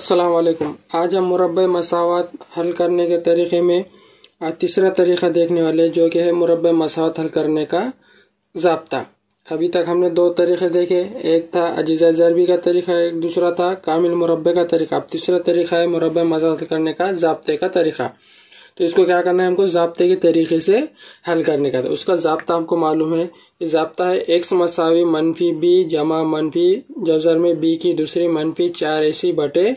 अस्सलाम वालेकुम। आज हम मुरब्बे मसावत हल करने के तरीके में तीसरा तरीका देखने वाले, जो कि है मुरब्बे मसावत हल करने का ज़ाब्ता। अभी तक हमने दो तरीके देखे, एक था अजीज़ा ज़रबी का तरीका, एक दूसरा था कामिल मुरब्बे का तरीका। अब तीसरा तरीका है मुरब्बे मसावत हल करने का ज़ाब्ते का तरीका। तो इसको क्या करना है, हमको ज़ाब्ते के तरीके से हल करने का। तो उसका ज़ाब्ता हमको मालूम है कि ज़ाब्ता है x मसावी मनफी b जमा मनफी जज़र में b की दूसरी मनफी 4ac बटे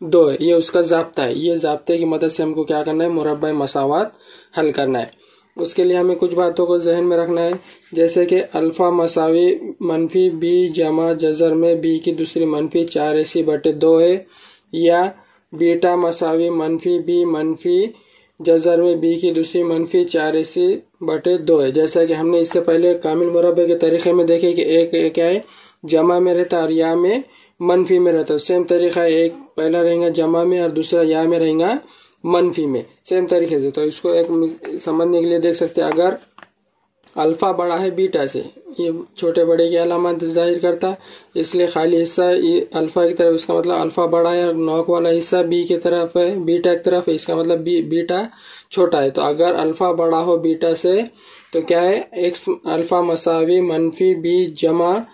2 है। ये उसका ज़ाब्ता है। ये ज़ाब्ते की मदद से हमको क्या करना है, मुरब्बा मसावत हल करना है। उसके लिए हमें कुछ बातों को जहन में रखना है, जैसे कि अल्फ़ा मसावी मनफी b जमा जज़र में b की दूसरी मनफी 4ac बटे 2 है, या बीटा मसावी मनफी b मनफी जज़र में b की दूसरी मनफी 4ac बटे 2 है। जैसा कि हमने इससे पहले कामिल मुरब्बे के तरीके में देखे कि एक क्या है, जमा में रहता और या में मनफी में रहता। सेम तरीका है, एक पहला रहेगा जमा में और दूसरा या में रहेगा मनफी में, सेम तरीके से। तो इसको एक समझने के लिए देख सकते हैं, अगर अल्फा बड़ा है बीटा से, ये छोटे बड़े की अलामत जाहिर करता, इसलिए खाली हिस्सा अल्फा की तरफ, इसका मतलब अल्फा बड़ा है और नॉक वाला हिस्सा बी की तरफ है, बीटा की तरफ है, इसका मतलब बीटा छोटा है। तो अगर अल्फा बड़ा हो बीटा से तो क्या है, एक्स अल्फा मसावी मनफी बी जमा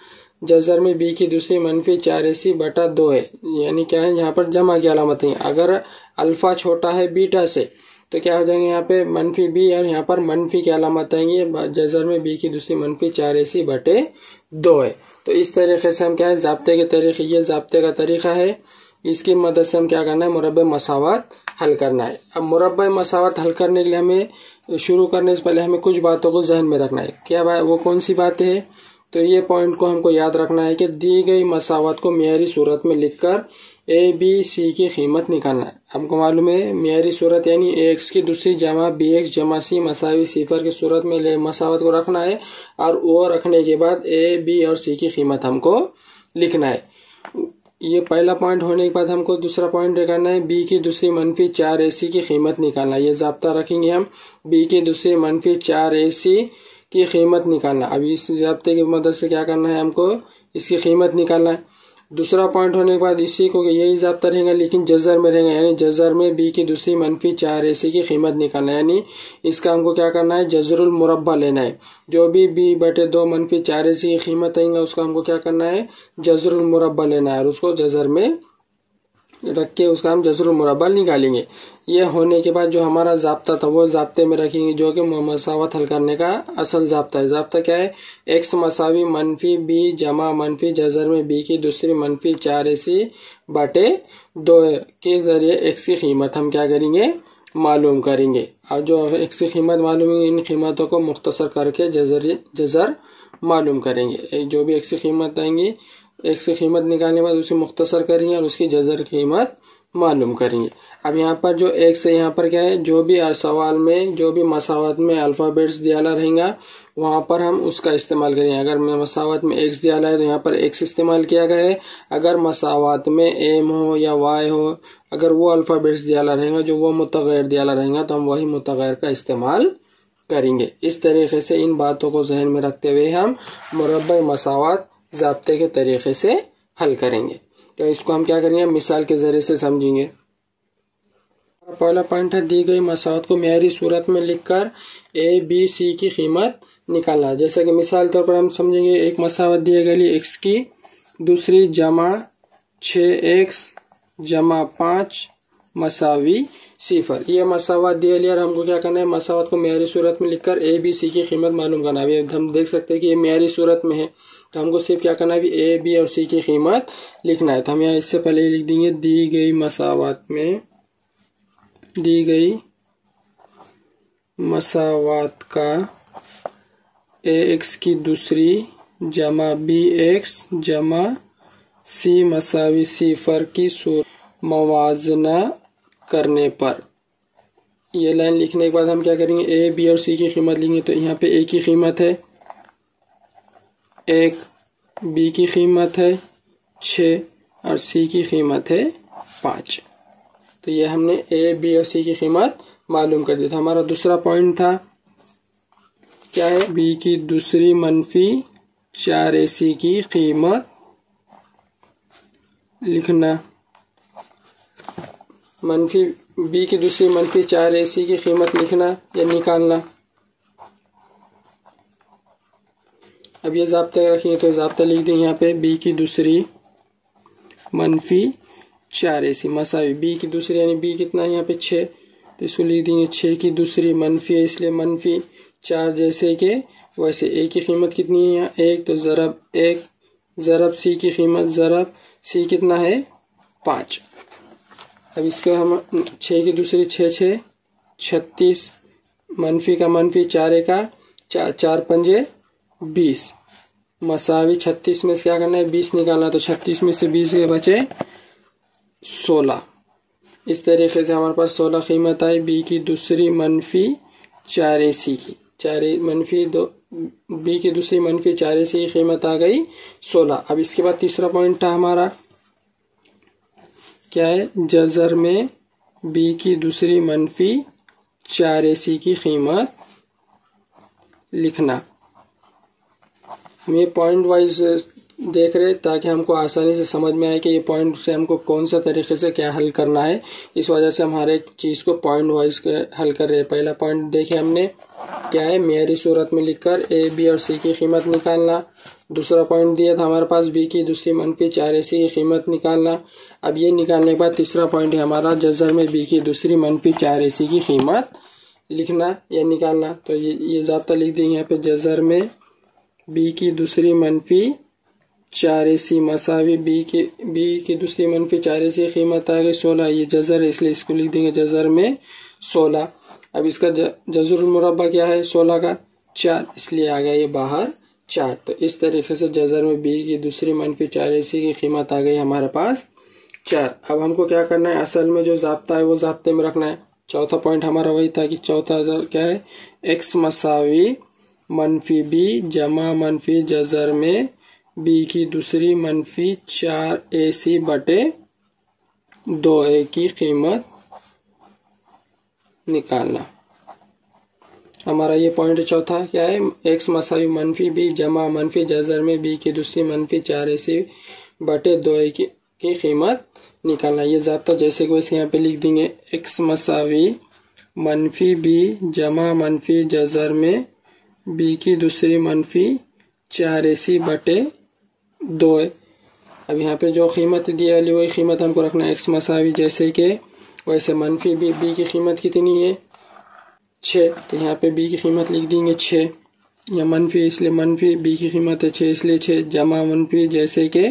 जज़र में बी की दूसरी मनफी 4ac बटा 2 है। यानी क्या है, यहाँ पर जमा की अलामत है। अगर अल्फा छोटा है बीटा से तो क्या हो जाएंगे, यहाँ पे मनफी बी और यहाँ पर मनफी की अलामत आएंगे, जज़र में बी की दूसरी मनफी 4ac बटे 2 है। तो इस तरीके से हम क्या है, ज़ाब्ते के तरीके, ये ज़ाब्ते का तरीका है। इसकी मदद से हम क्या करना है, मुरब्बे मसावत हल करना है। अब मुरब्बे मसावत हल करने के लिए हमें शुरू करने से पहले हमें कुछ बातों को जहन में रखना है। क्या वो कौन सी बातें है, तो ये पॉइंट को हमको याद रखना है कि दी गई मसावत को मियारी सूरत में लिखकर ए बी सी की कीमत निकालना है। हमको मालूम है मियारी सूरत यानी एक्स की दूसरी जमा बी एक्स जमा सी मसावी सिफर की सूरत में मसावत को रखना है, और वो रखने के बाद ए बी और सी की कीमत हमको लिखना है। ये पहला पॉइंट होने के बाद हमको दूसरा पॉइंट करना है, बी की दूसरी मनफी 4ac की कीमत निकालना है। ये ज़ाब्ता रखेंगे हम, बी की दूसरी मनफी 4ac की कीमत निकालना। अभी इस ज़ाब्ते की मदद से क्या करना है, हमको इसकी कीमत निकालना है। दूसरा पॉइंट होने के बाद इसी को यही ज़ाब्ता रहेगा, लेकिन जज़र में रहेगा, यानी जज़र में बी की दूसरी मनफी 4ac की कीमत निकालना है। यानी इसका हमको क्या करना है, जज़रुल मुरब्बा लेना है। जो भी b बटे 2 मनफी 4ac की कीमत आएंगे उसका हमको क्या करना है, जज़रुल मुरब्बा लेना है, और उसको जज़र में रख के उसका हम जज़रुल मुरब्बा निकालेंगे। ये होने के बाद जो हमारा ज़ाब्ता था वो ज़ाब्ते में रखेंगे, जो कि मसावत हल करने का असल ज़ाब्ता है। ज़ाब्ता क्या है, एक्स मसावी मनफी बी जमा मनफी जज़र में बी की दूसरी मनफी 4ac बटे 2 के जरिए एक्स की कीमत हम क्या करेंगे, मालूम करेंगे। और जो एक्स की कीमत मालूम है, इन कीमतों को मुख्तसर करके जज़र मालूम करेंगे। जो भी एक्स की कीमत आएंगी, एक्स की कीमत निकालने के बाद उसे मुख्तसर करेंगे और उसकी जज़र कीमत मालूम करेंगे। अब यहाँ पर जो एक्स है, यहाँ पर क्या है, जो भी सवाल में जो भी मसावत में अल्फ़ाबेट्स दिया रहेगा वहाँ पर हम उसका इस्तेमाल करेंगे। अगर मसावत में एक्स दिया है तो यहाँ पर एक्स इस्तेमाल किया गया है। अगर मसावत में एम हो या वाई हो, अगर वो अल्फ़ाबेट्स दिया रहेगा जो वो मुतग़य्यर दिया रहेगा तो हम वही मुतग़य्यर का इस्तेमाल करेंगे। इस तरीके से इन बातों को जहन में रखते हुए हम मुरब्बा मसावत ज़ाब्ते के तरीके से हल करेंगे। तो इसको हम क्या करेंगे, मिसाल के जरिए से समझेंगे। पहला पॉइंट है, दी गई मसावत को मियारी सूरत में लिखकर ए बी सी की कीमत निकालना। जैसे कि मिसाल तौर पर हम समझेंगे, एक मसावत दी गई एक्स की दूसरी जमा 6x जमा 5 मसावी सिफर। ये मसावत दिया लिया, हमको क्या करना है, मसावत को मियारी सूरत में लिखकर ए बी सी की कीमत मालूम करना है। हम देख सकते हैं कि ये मियारी सूरत में है, तो हमको सिर्फ क्या करना है, ए बी और सी की कीमत लिखना है। तो हम यहाँ इससे पहले लिख देंगे, दी गई मसावत में दी गई मसावत का ए एक्स की दूसरी जमा बी एक्स जमा सी मसावी सिफर की सूरत मवाजना करने पर। ये लाइन लिखने के बाद हम क्या करेंगे, ए बी और सी की कीमत लेंगे। तो यहाँ पे ए की कीमत है 1, बी की कीमत है 6 और सी की कीमत है 5। तो ये हमने ए बी और सी की कीमत मालूम कर दी। था हमारा दूसरा पॉइंट था क्या है, बी की दूसरी मनफी 4ac की कीमत लिखना। मनफी बी की दूसरी मनफी 4ac की कीमत लिखना या निकालना। अब ये ज़ाब्ता रखिए तो ज़ाब्ता लिख देंगे यहाँ पे बी की दूसरी मनफी 4ac मसावी बी की दूसरी यानी बी कितना है यहाँ पे 6, तो इसको लिख देंगे 6 की दूसरी मनफी है इसलिए मनफी 4 जैसे के वैसे ए की कीमत कितनी है यहाँ 1, तो ज़रब 1 ज़रब सी की कीमत ज़रब सी कितना है 5। अब इसको हम 6 की दूसरी 6 36 मनफी का मनफी 4 का 4 पंजे 20 मसावी 36 में से क्या करना है 20 निकालना, तो 36 में से 20 के बचे 16। इस तरीके से हमारे पास 16 कीमत आई बी की दूसरी मनफी 4ac की बी की दूसरी मनफी 4ac की कीमत आ गई 16। अब इसके बाद तीसरा पॉइंट था हमारा क्या है, जज़र में बी की दूसरी मनफी 4ac की कीमत लिखना। हम ये पॉइंट वाइज देख रहे ताकि हमको आसानी से समझ में आए कि ये पॉइंट से हमको कौन सा तरीके से क्या हल करना है, इस वजह से हम हर एक चीज़ को पॉइंट वाइज हल कर रहे हैं। पहला पॉइंट देखे हमने क्या है, मेरी सूरत में लिखकर ए बी और सी की कीमत निकालना। दूसरा पॉइंट दिया था हमारे पास बी की दूसरी मनफी 4ac की कीमत निकालना। अब ये निकालने के बाद तीसरा पॉइंट है हमारा जज़र में बी की दूसरी मनफी 4ac की कीमत लिखना या निकालना। तो ये ज़ाब्ता लिख देंगे यहाँ पे जज़र में बी की दूसरी मनफी 4ac मसावी बी की दूसरी मनफी 4ac की कीमत आ गई 16। ये जज़र है इसलिए इसको लिख देंगे जज़र में 16। अब इसका जज़रुल मुरब्बा क्या है 16 का 4, इसलिए आ गया ये बाहर 4। तो इस तरीके से जज़र में बी की दूसरी मनफी 4ac की कीमत आ गई हमारे पास 4। अब हमको क्या करना है, असल में जो ज़ाब्ता है वो ज़ाब्ते में रखना है। चौथा पॉइंट हमारा वही था कि चौथा क्या है, x मसावी मनफी बी जमा मनफी जज़र में बी की दूसरी मनफी 4ac बटे 2a की कीमत निकालना। हमारा ये पॉइंट चौथा क्या है, x मसावी मनफी बी जमा मनफी जज़र में बी की दूसरी मनफी 4ac बटे 2a की कीमत निकालना। ये ज़ाब्ता जैसे कि वैसे यहाँ पे लिख देंगे x मसावी मनफी बी जमा मनफी जज़र में बी की दूसरी मनफी 4ac बटे 2a। अब यहाँ पे जो कीमत दी वाली वही कीमत हमको रखना है, x मसावी जैसे कि वैसे मनफी बी की कीमत कितनी है 6, तो यहाँ पे बी की कीमत लिख देंगे 6 या मनफी इसलिए मनफी बी की कीमत है 6 इसलिए 6 जमा मनफी जैसे कि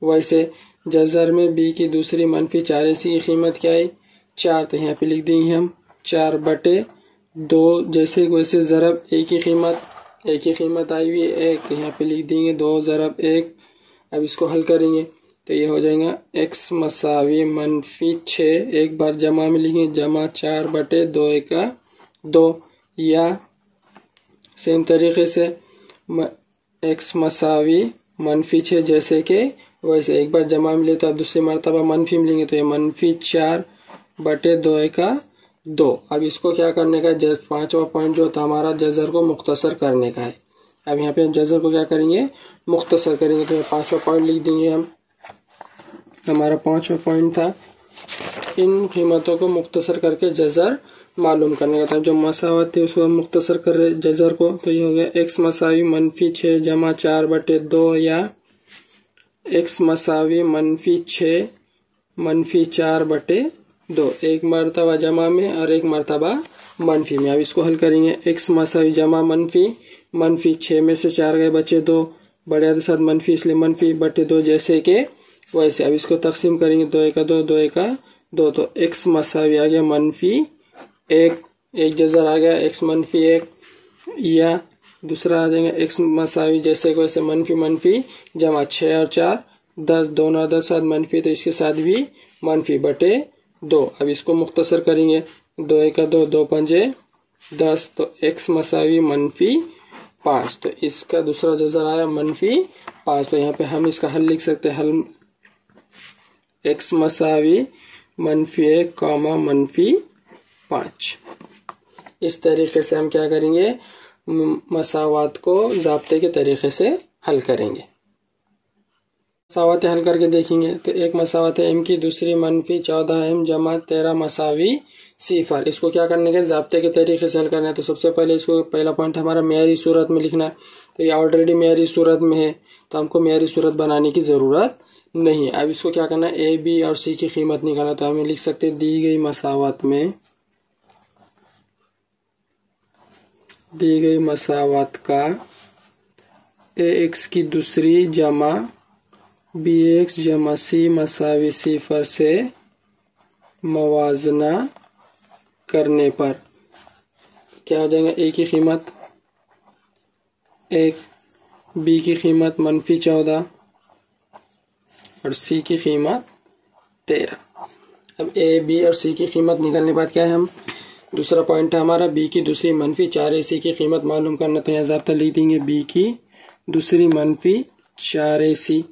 वैसे जज़र में बी की दूसरी मनफी 4ac की कीमत क्या है 4, तो यहाँ पे लिख देंगे हम 4 बटे 2 जैसे वैसे ज़रब ए की कीमत आई हुई है 1, तो यहाँ पे लिख देंगे 2 ज़रब 1। अब इसको हल करेंगे तो ये हो जाएगा x मसावी मनफी 6, एक बार जमा में लिखेंगे जमा 4 बटे 2a का 2, या सेम तरीके से x मसावी मनफी 6 जैसे कि वैसे एक बार जमा में ले तो अब दूसरी मरतबा मनफी में लेंगे तो ये मनफी 4 बटे 2a का 2। अब इसको क्या करने का है, पांचवा पॉइंट जो था हमारा जज़र को मुख्तसर करने का है। अब यहाँ पे हम जज़र को क्या करेंगे मुख्तसर करेंगे, तो पांचवा पॉइंट लिख देंगे हम। हमारा पांचवा पॉइंट था इन कीमतों को मुख्तसर करके जज़र मालूम करने का था। जो मसावत थी उसको हम मुख्तसर कर रहे जज़र को, तो ये हो गया x मसावी मनफी 6 जमा 4 बटे 2, या x मसावी मनफी 6 मनफी 4 बटे 2, एक मरतबा जमा में और एक मरतबा मनफी में। अब इसको हल करेंगे x मसावी जमा मनफी 6 में से 4 गए बचे 2, बड़े के साथ मनफी इसलिए मनफी बटे 2 जैसे के वैसे। अब इसको तकसीम करेंगे 2 का 2, तो x मसावी आ गया मनफी 1, एक जज़र आ गया x मनफी 1, या दूसरा आ जाएगा x मसावी जैसे कि वैसे मनफी जमा 6 और 4 10, दोनों अदद साथ मनफी तो इसके साथ भी मनफी बटे 2। अब इसको मुख्तसर करेंगे 2 का 2 पंजे 10, तो x मसावी मनफी 5, तो इसका दूसरा जज़र आया मनफी 5। तो यहाँ पे हम इसका हल लिख सकते हैं, हल x मसावी मनफी 1 मनफी 5। इस तरीके से हम क्या करेंगे मसावात को ज़ाब्ते के तरीके से हल करेंगे। मसावतें हल करके देखेंगे। तो एक मसावत है m की, दूसरी मनफी 14m जमा 13 मसावी 0। इसको क्या करने के ज़ाब्ते के तरीके से हल करना है। तो सबसे पहले इसको पहला पॉइंट हमारा मेयारी सूरत में लिखना है। तो ये ऑलरेडी मेयारी सूरत में है तो हमको मेयारी सूरत बनाने की ज़रूरत नहीं है। अब इसको क्या करना है, ए बी और सी की कीमत निकालना। तो हमें लिख सकते हैं दी गई मसावत का ए एक्स की दूसरी जमा बी एक्स जमा सी मसावी 0 से मवाजना करने पर क्या हो जाएगा, ए की कीमत 1, बी की कीमत मनफी 14 और सी की कीमत 13। अब ए बी और सी की कीमत निकालने के बाद क्या है, हम दूसरा पॉइंट है हमारा बी की दूसरी मनफी 4 सी की कीमत मालूम करना। तो यहाँ ज़ाब्ता लिख देंगे बी की दूसरी मनफी 4 सी,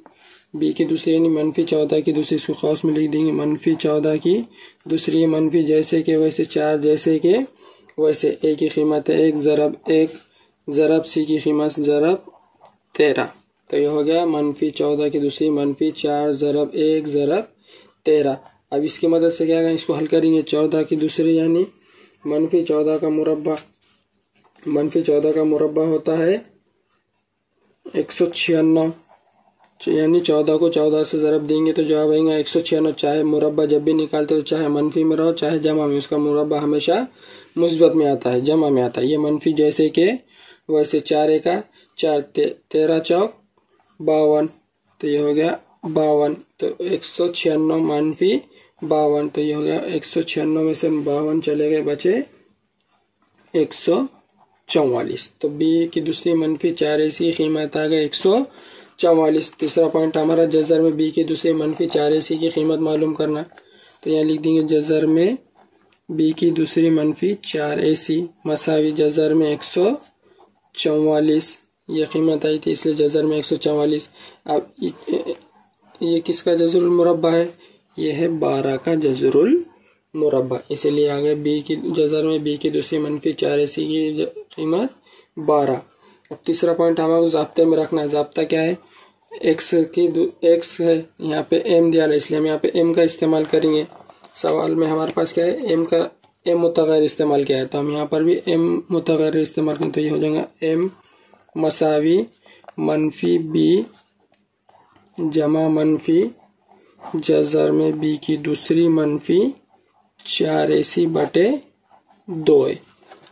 बी की दूसरी यानी मनफी 14 की दूसरी, इसको खास में लिख देंगे मनफी 14 की दूसरी मनफी जैसे के वैसे 4 जैसे के वैसे। ए की कीमत है 1 ज़रब 1 ज़रब सी की कीमत ज़रब 13। तो ये हो गया मनफी 14 की दूसरी मनफी 4 ज़रब 1 ज़रब 13। अब इसकी मदद से क्या करें, इसको हल करेंगे। 14 की दूसरी यानी मनफी 14 का मुरब्बा, मनफी 14 का मुरब्बा होता है 196, यानी 14 को 14 से ज़रब देंगे तो जवाब आएगा 196। चाहे मुरब्बा जब भी निकालते हो चाहे मनफी में रहो चाहे जमा में, उसका मुरब्बा हमेशा मुस्बत में आता है, जमा में आता है। ये मनफी जैसे के वैसे 4 का 4 13 चौक 52, तो ये हो गया 52। तो 196 मनफी 52, तो ये हो गया 196 में से 52 चले गए, बचे 144। तो बी की दूसरी मनफी 4 ऐसी कीमत आ गई 144। तीसरा पॉइंट हमारा जज़र में बी की दूसरी मनफी 4 ऐसी की कीमत मालूम करना। तो यहाँ लिख देंगे जज़र में बी की दूसरी मनफी 4 ऐसी मसावी जज़र में 144, ये कीमत आई थी इसलिए जज़र में 144। अब ये किसका जज़रुल मुरब्बा है, ये है 12 का जज़रुल मुरब्बा, इसीलिए आ गया बी की जज़र में बी की दूसरी मनफी 4 ऐसी की कीमत 12। अब तीसरा पॉइंट हमें ज़ाब्ते में रखना है। ज़ाब्ता क्या है, एक्स है, यहाँ पे एम दिया है इसलिए हम यहाँ पे एम का इस्तेमाल करेंगे। सवाल में हमारे पास क्या है, एम मुतग़य्यर इस्तेमाल किया है तो हम यहाँ पर भी एम मुतग़य्यर इस्तेमाल करें। तो ये हो जाएगा एम मसावी मनफी बी जमा मनफी जज़र में बी की दूसरी मनफी 4 ऐसी बटे 2 है।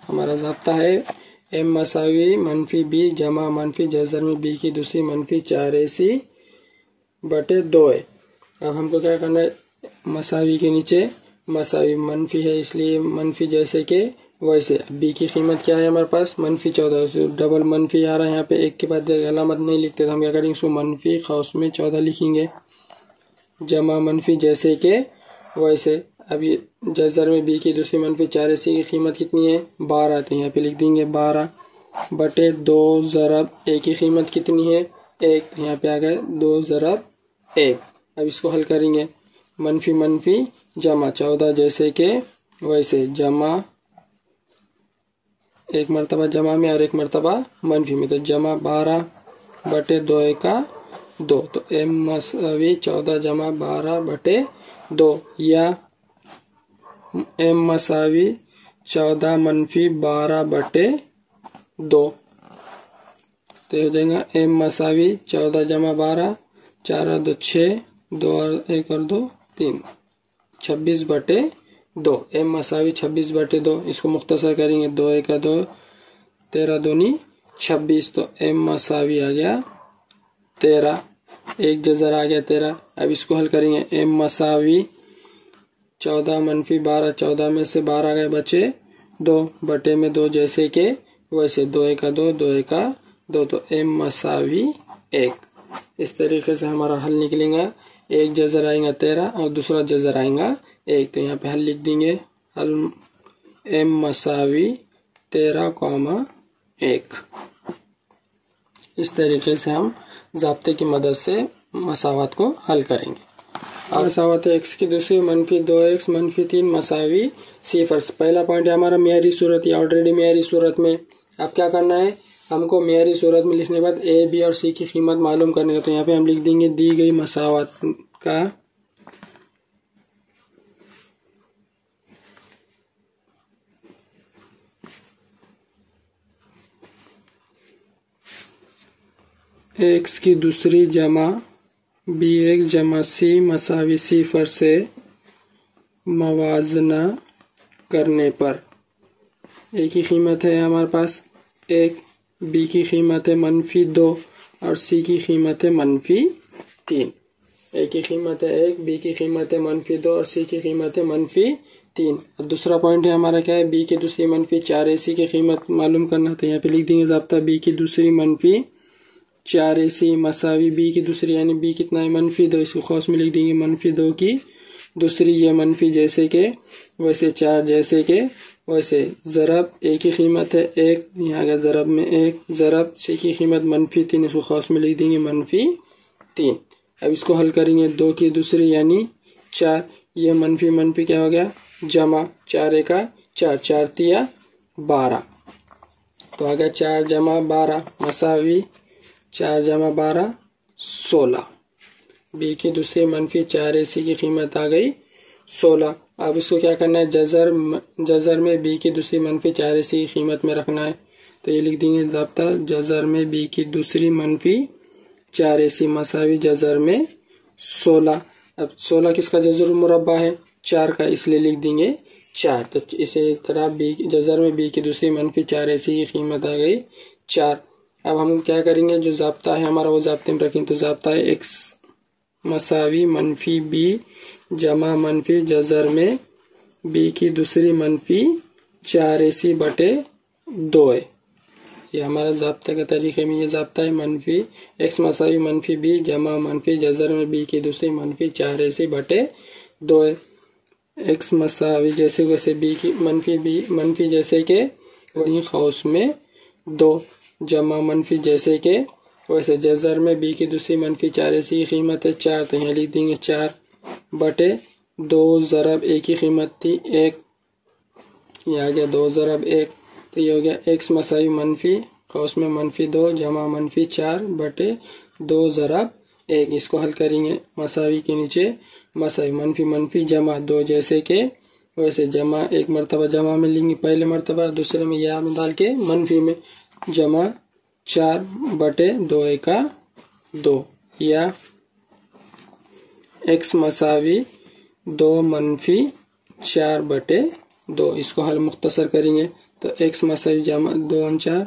हमारा ज़ाब्ता है एम मसावी मनफी बी जमा मनफी जज़र में बी की दूसरी मनफी 4 ऐसी बटे 2 है। अब हमको क्या करना है, मसावी के नीचे मसावी मनफी है इसलिए मनफी जैसे के वैसे। बी की कीमत क्या है हमारे पास मनफी 14, डबल मनफी आ रहा है यहाँ पे, एक के बाद अलामत नहीं लिखते तो हम क्या करेंगे, इसको मनफी खौस में 14 लिखेंगे जमा मनफी जैसे के वैसे। अब ये जज़र में बी की दूसरी मनफी 4 ऐसी की कीमत कितनी है 12, तो यहाँ पे लिख देंगे 12 बटे 2 ज़रब ए की कीमत कितनी है 1, यहाँ पे आ गए 2 ज़रब 1। अब इसको हल करेंगे, मनफी मनफी जमा 14 जैसे के वैसे जमा एक मरतबा जमा में और एक मरतबा मनफी में, तो जमा 12 बटे 2 का 2। तो एम मसावी 14 जमा 12 बटे 2 या एम मसावी 14 मनफी 12 बटे 2। तो हो जाएगा एम मसावी 14 जमा 12 4 और 2 6 2 और 1 और 2 3 26 बटे 2। एम मसावी 26 बटे 2, इसको मुख्तसर करेंगे 2 1 का 2 13 दूनी 26। तो एम मसावी आ गया 13, एक जज़र आ गया 13। अब इसको हल करेंगे, एम मसावी 14 मनफी 12, 14 में से 12 गए बचे 2 बटे में 2 जैसे के वैसे 2 1 का 2 2 1 का 2, तो एम मसावी 1। इस तरीके से हमारा हल निकलेगा। एक जज़र आएगा 13 और दूसरा जज़र आएगा 1, तो यहाँ पे हल लिख देंगे, हल एम मसावी 13,1। इस तरीके से हम ज़ाब्ते की मदद से मसावत को हल करेंगे। और मसावत है एक्स की दूसरी मनफी 2x मनफी 3 मसावी 0। पहला पॉइंट है हमारा मेयारी सूरत, या ऑलरेडी मेयारी सूरत में। अब क्या करना है, हमको मेयारी सूरत में लिखने के बाद ए बी और सी की कीमत मालूम करने का, तो यहाँ पे हम लिख देंगे दी गई मसावत का एक्स की दूसरी जमा बी एक्स जमा सी मसावी सिफर से मवाजना करने पर ए की कीमत है हमारे पास 1, बी की कीमत है -2 और सी की कीमत है -3। ए की कीमत है 1, बी की कीमत है -2 और सी की कीमत है -3। और दूसरा पॉइंट है हमारा क्या है, बी की दूसरी -4 है, सी की कीमत मालूम करना। तो यहाँ पे लिख देंगे ज़ाब्ता बी की दूसरी -4 है, सी मसावी बी की दूसरी यानी बी कितना है -2, इसको खौस में लिख देंगे -2 की दूसरी, ये मनफी जैसे के वैसे 4 जैसे के वैसे। ज़रब ए की कीमत है 1, यहाँ का ज़रब में 1, ज़रब सी की कीमत -3, इसको खौस में लिख देंगे -3। अब इसको हल करेंगे 2 की दूसरी यानी 4, ये मनफी क्या हो गया जमा 4 का 4, 4 तिया 12, तो आ गया 4 जमा 12 मसावी 4 जमा 12 16। बी की दूसरी -4 है, सी की कीमत आ गई 16। अब इसको क्या करना है, जज़र में बी की दूसरी -4 है, सी की कीमत में रखना है। तो ये लिख देंगे ज़ाब्ता जज़र में बी की दूसरी -4 है, सी मसावी जज़र में 16। अब 16 किसका जज़र मुरब्बा है 4 का, इसलिए लिख देंगे 4। तो इसी तरह बी जज़र में बी की दूसरी -4 है, सी की कीमत आ गई 4। अब हम क्या करेंगे, जो ज़ाब्ता है हमारा वो ज़ाब्ते में रखेंगे। तो ज़ाब्ता है एक्स मसावी -बी जमा मनफी जज़र में बी की दूसरी -4 सी बटे 2 है। ये हमारा ज़ाब्ते का तरीके में ये ज़ाब्ता है एक्स मसावी -बी जमा मनफी जज़र में बी की दूसरी -4 सी बटे 2 है। एक्स मसावी जैसे वैसे बी की मनफी जैसे के वही खौस में 2 जमा मनफी जैसे के वैसे जज़र में बी की दूसरी -4 सी की कीमत है 4, तो यहाँ लिख देंगे 4 बटे 2 ज़रब ए की कीमत थी 1, ये आ गया 2 ज़रब 1, तो ये हो गया एक्स मसावी मनफी खौस में -2 जमा -4 बटे 2 ज़रब 1। इसको हल करेंगे मसावी के नीचे मसावी मनफी जमा 2 जैसे के वैसे जमा एक मरतबा जमा में लेंगे पहले मरतबा, दूसरे में या में डाल के मनफी में जमा 4 बटे 2 का 2 या एक्स मसावी 2 -4 बटे 2। इसको हल मुख्तसर करेंगे तो एक्स मसावी जमा 2 4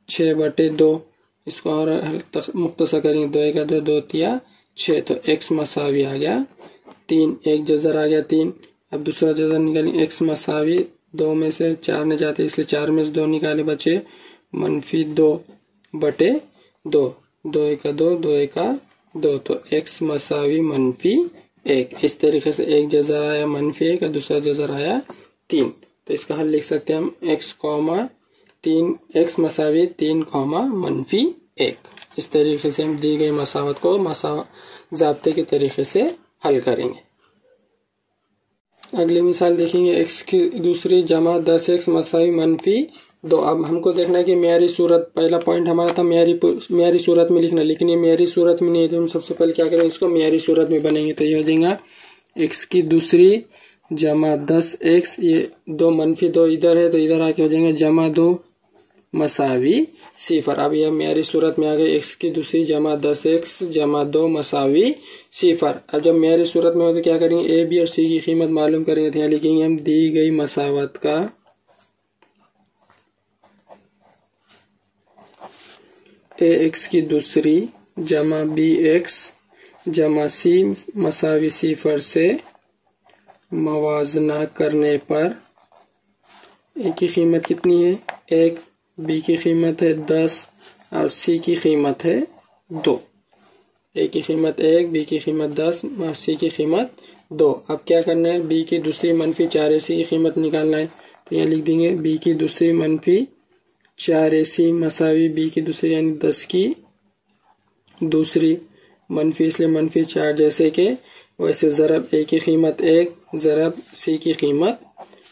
6 बटे 2, इसको और हल मुख्तसर करेंगे 2 का 2 2 तिया 6, तो एक्स मसावी आ गया 3, एक जज़र आ गया 3। अब दूसरा जज़र निकालेंगे, एक्स मसावी 2 में से 4 ने जाते इसलिए 4 में से 2 निकाले बचे -2 बटे 2, 2 का 2 2 का 2, तो एक्स मसावी -1। इस तरीके से एक जज़र आया -1 और दूसरा जज़र आया 3। तो इसका हल लिख सकते हैं हम एक्स मसावी 3 -1। इस तरीके से हम दी गई मसावत को ज़ाब्ते के तरीके से हल करेंगे। अगली मिसाल देखेंगे, एक्स की दूसरी जमा 10x मसावी -2। अब हमको देखना है कि मेयारी सूरत, पहला पॉइंट हमारा था मेयारी सूरत में लिखना, लेकिन ये मेयारी सूरत में नहीं है, तो हम सबसे पहले क्या करेंगे, इसको मेयारी सूरत में बनेंगे। तो ये हो जाएगा एक्स की दूसरी जमा 10x, ये 2 -2 इधर है तो इधर आके हो जाएगा जमा 2 मसावी 0। अब यह मेयारी सूरत में आ गई, एक्स की दूसरी जमा 10x जमा 2 मसावी 0। अब जब मेयारी सूरत में हो तो क्या करेंगे, ए बी और सी की कीमत मालूम करेंगे। तो यहाँ लिखेंगे हम दी गई मसावत का ए एक्स की दूसरी जमा बी एक्स जमा सी मसावी 0 से मवाजना करने पर ए की कीमत कितनी है 1, बी की कीमत है 10 और सी की कीमत है 2। ए की कीमत 1, बी की कीमत 10 और सी की कीमत 2। अब क्या करना है, बी की दूसरी -4 सी की कीमत निकालना है। तो यहाँ लिख देंगे बी की दूसरी -4 सी मसावी बी की दूसरी यानी 10 की दूसरी मनफी इसलिए -4 जैसे के वैसे ज़रब ए की कीमत 1 ज़रब सी की कीमत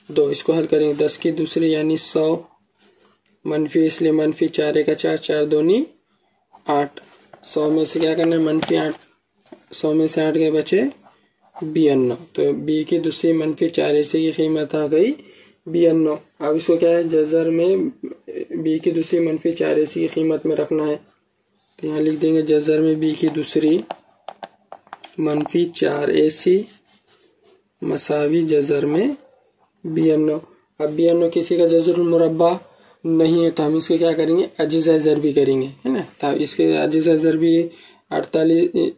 2। इसको हल करेंगे 10 की दूसरी यानी 100 मनफी इसलिए मनफी 4 1 4 4 दूनी 8। 100 में से क्या करना है मनफी 8, 100 में से 8 के बचे 92। तो बी की दूसरी मनफी 4 AC की कीमत आ गई 92। अब इसको क्या है जजर में बी की दूसरी मनफी 4 AC की कीमत में रखना है। तो यहाँ लिख देंगे जजर में बी की दूसरी मनफी 4 AC मसावी जजर में 92। अब 92 किसी का जजरुल मुरब्बा नहीं है तो हम इसके क्या करेंगे अजीज़ा ज़रबी करेंगे, है ना। तो इसके अजीज़ा ज़रबी 48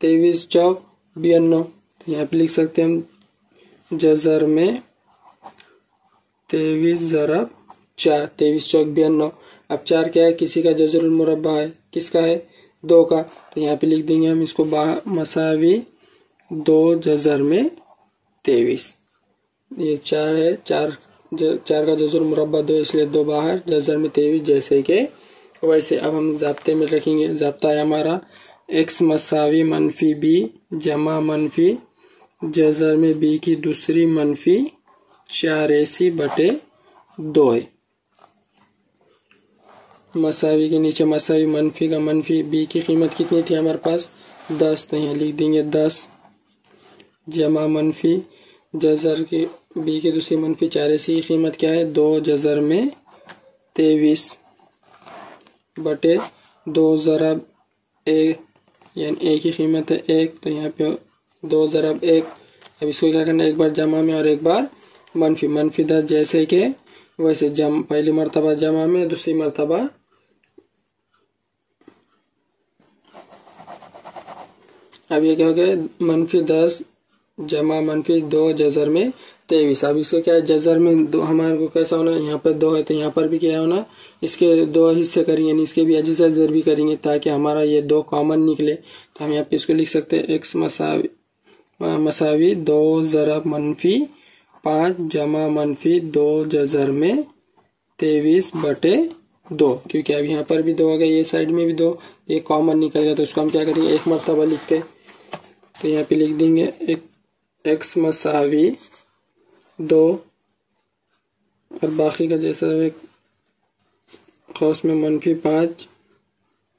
23 चौक 92। तो यहाँ पे लिख सकते हैं हम जजर में 23 ज़रब 4, 23 चौक 92। अब 4 क्या है किसी का जजरुल मुरब्बा है, किसका है 2 का। तो यहाँ पे लिख देंगे हम इसको मसावी 2 जजर में 23। ये 4 है, 4 का जजरुल मुरब्बा 2 इसलिए 2 बाहर, जजर में 23 जैसे के वैसे। अब हम ज़ाब्ते में रखेंगे। ज़ाब्ता है हमारा x मसावी मनफी बी जमा मनफी जजर में बी की दूसरी मनफी 4 AC बटे 2 है। मसावी के नीचे मसावी मनफी का मनफी बी की कीमत कितनी थी हमारे पास 10। तो यहाँ लिख देंगे 10 जमा मनफी जजर की बी की दूसरी मनफी 4 AC की कीमत क्या है 2 जजर में 23 बटे 2 ज़रब 1 यानी a की कीमत है 1। तो यहाँ पे 2 ज़रब 1। अब इसको क्या करना है एक बार जमा में और एक बार मनफी। मनफी 10 जैसे के वैसे पहली मरतबा जमा में दूसरी मरतबा अब ये क्या हो गया मनफी 10 जमा मनफी 2 जजर में 23। अब इसको क्या है जजर में 2 हमारे को कैसा होना यहाँ पर 2 है तो यहाँ पर भी क्या होना इसके 2 हिस्से करेंगे यानी इसके भी अजीज़ा ज़रबी करेंगे ताकि हमारा ये 2 कॉमन निकले। तो हम यहाँ पे इसको लिख सकते हैं x मसावी 2 ज़रब मनफी 5 जमा मनफी 2 जजर में 23 बटे 2। क्योंकि अब यहाँ पर भी 2 आ गया, ये साइड में भी 2, ये कॉमन निकल गया। तो इसको हम क्या करेंगे एक मरतबा लिखते। तो यहाँ पे लिख देंगे x मसावी 2 और बाकी का जैसा खौस में मनफी 5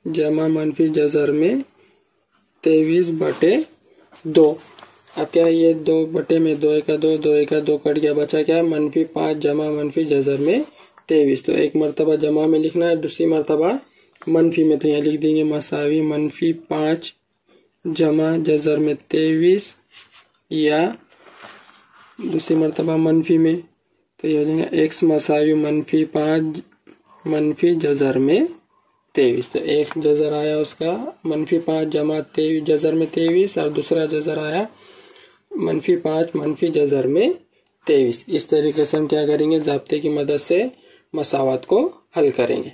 जमा मनफी जजर में 23 बटे 2। अब क्या है ये 2 बटे में 2 1 2 2 1 2 कट गया, बचा क्या मनफी 5 जमा मनफी जजर में 23। तो एक मरतबा जमा में लिखना है दूसरी मरतबा मनफी में। तो यहाँ लिख देंगे मसावी मनफी 5 जमा जजर में 23 या दूसरी मरतबा मनफी में। तो ये हो जाएगा x मसावी मनफी 5 मनफी जजर में 23। तो एक जजर आया उसका मनफी 5 जमा 23 जजर में 23 और दूसरा जजर आया मनफी 5 मनफी जजर में 23। इस तरीके से हम क्या करेंगे ज़ाब्ते की मदद से मसावत को हल करेंगे।